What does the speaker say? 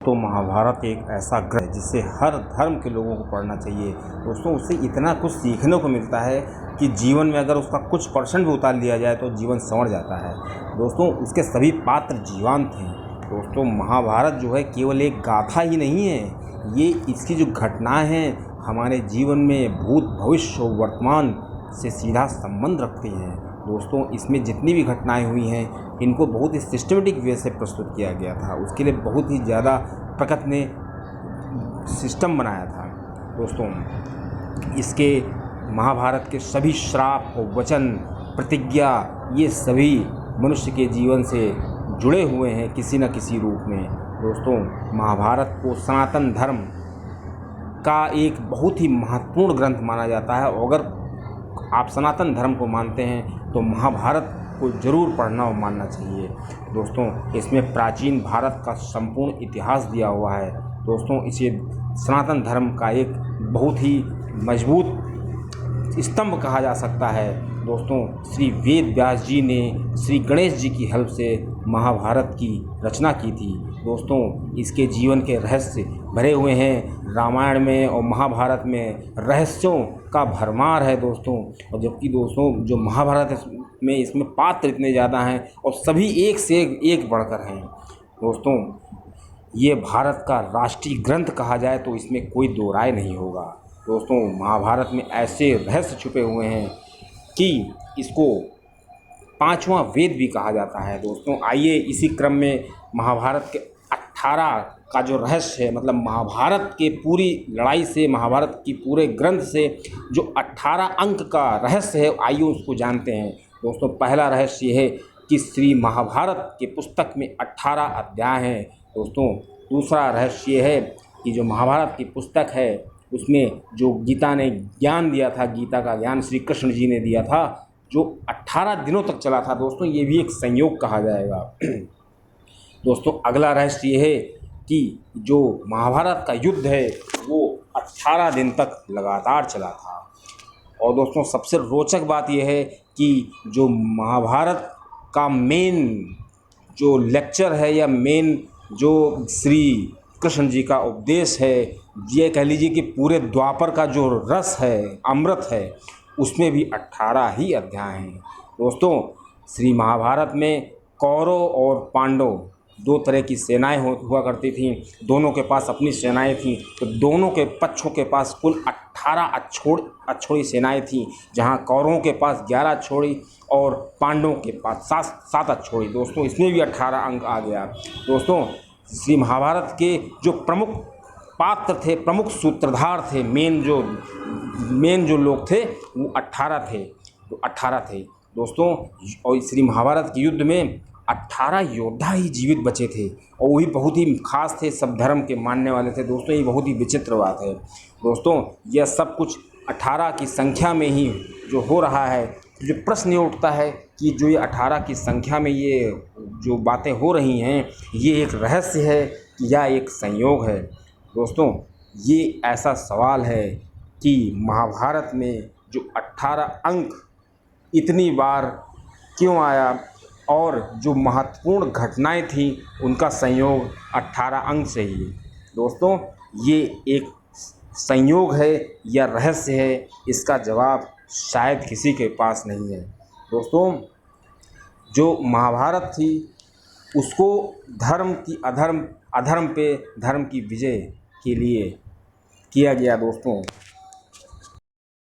तो महाभारत एक ऐसा ग्रंथ है जिसे हर धर्म के लोगों को पढ़ना चाहिए। दोस्तों उससे इतना कुछ सीखने को मिलता है कि जीवन में अगर उसका कुछ परसेंट भी उतार लिया जाए तो जीवन संवर जाता है। दोस्तों उसके सभी पात्र जीवंत हैं। दोस्तों महाभारत जो है केवल एक गाथा ही नहीं है, ये इसकी जो घटनाएं हैं हमारे जीवन में भूत भविष्य और वर्तमान से सीधा संबंध रखती हैं। दोस्तों इसमें जितनी भी घटनाएं हुई हैं इनको बहुत ही सिस्टमेटिक वे से प्रस्तुत किया गया था। उसके लिए बहुत ही ज़्यादा प्रकृति ने सिस्टम बनाया था। दोस्तों इसके महाभारत के सभी श्राप और वचन प्रतिज्ञा ये सभी मनुष्य के जीवन से जुड़े हुए हैं किसी न किसी रूप में। दोस्तों महाभारत को सनातन धर्म का एक बहुत ही महत्वपूर्ण ग्रंथ माना जाता है। अगर आप सनातन धर्म को मानते हैं तो महाभारत को ज़रूर पढ़ना और मानना चाहिए। दोस्तों इसमें प्राचीन भारत का संपूर्ण इतिहास दिया हुआ है। दोस्तों इसे सनातन धर्म का एक बहुत ही मजबूत स्तंभ कहा जा सकता है। दोस्तों श्री वेद व्यास जी ने श्री गणेश जी की हेल्प से महाभारत की रचना की थी। दोस्तों इसके जीवन के रहस्य भरे हुए हैं। रामायण में और महाभारत में रहस्यों का भरमार है दोस्तों। और जबकि दोस्तों जो महाभारत में इसमें पात्र इतने ज़्यादा हैं और सभी एक से एक बढ़कर हैं। दोस्तों ये भारत का राष्ट्रीय ग्रंथ कहा जाए तो इसमें कोई दो राय नहीं होगा। दोस्तों महाभारत में ऐसे रहस्य छुपे हुए हैं कि इसको पांचवा वेद भी कहा जाता है। दोस्तों आइए इसी क्रम में महाभारत के 18 का जो रहस्य है, मतलब महाभारत के पूरी लड़ाई से, महाभारत की पूरे ग्रंथ से जो 18 अंक का रहस्य है, आइए उसको जानते हैं। दोस्तों पहला रहस्य ये है कि श्री महाभारत के पुस्तक में 18 अध्याय हैं। दोस्तों दूसरा रहस्य ये है कि जो महाभारत की पुस्तक है उसमें जो गीता ने ज्ञान दिया था, गीता का ज्ञान श्री कृष्ण जी ने दिया था जो 18 दिनों तक चला था। दोस्तों ये भी एक संयोग कहा जाएगा। दोस्तों अगला रहस्य ये है कि जो महाभारत का युद्ध है वो 18 दिन तक लगातार चला था। और दोस्तों सबसे रोचक बात यह है कि जो महाभारत का मेन जो लेक्चर है या मेन जो श्री कृष्ण जी का उपदेश है, ये कह लीजिए कि पूरे द्वापर का जो रस है, अमृत है, उसमें भी 18 ही अध्याय हैं। दोस्तों श्री महाभारत में कौरव और पांडव दो तरह की सेनाएं हुआ करती थीं। दोनों के पास अपनी सेनाएं थीं, तो दोनों के पक्षों के पास कुल 18 अक्षौड़ी सेनाएं थीं, जहां कौरवों के पास 11 अक्षौड़ी और पांडवों के पास 7 अक्षौड़ी। दोस्तों इसमें भी 18 अंक आ गया। दोस्तों श्री महाभारत के जो प्रमुख पात्र थे, प्रमुख सूत्रधार थे, मेन जो लोग थे वो 18 थे। दोस्तों और श्री महाभारत के युद्ध में 18 योद्धा ही जीवित बचे थे और वही बहुत ही खास थे, सब धर्म के मानने वाले थे। दोस्तों ये बहुत ही विचित्र बात है। दोस्तों यह सब कुछ 18 की संख्या में ही जो हो रहा है, जो प्रश्न ये उठता है कि जो ये 18 की संख्या में ये जो बातें हो रही हैं ये एक रहस्य है या एक संयोग है। दोस्तों ये ऐसा सवाल है कि महाभारत में जो 18 अंक इतनी बार क्यों आया और जो महत्वपूर्ण घटनाएं थी उनका संयोग 18 अंक से ही। दोस्तों ये एक संयोग है या रहस्य है, इसका जवाब शायद किसी के पास नहीं है। दोस्तों जो महाभारत थी उसको धर्म की अधर्म पे धर्म की विजय के लिए किया गया। दोस्तों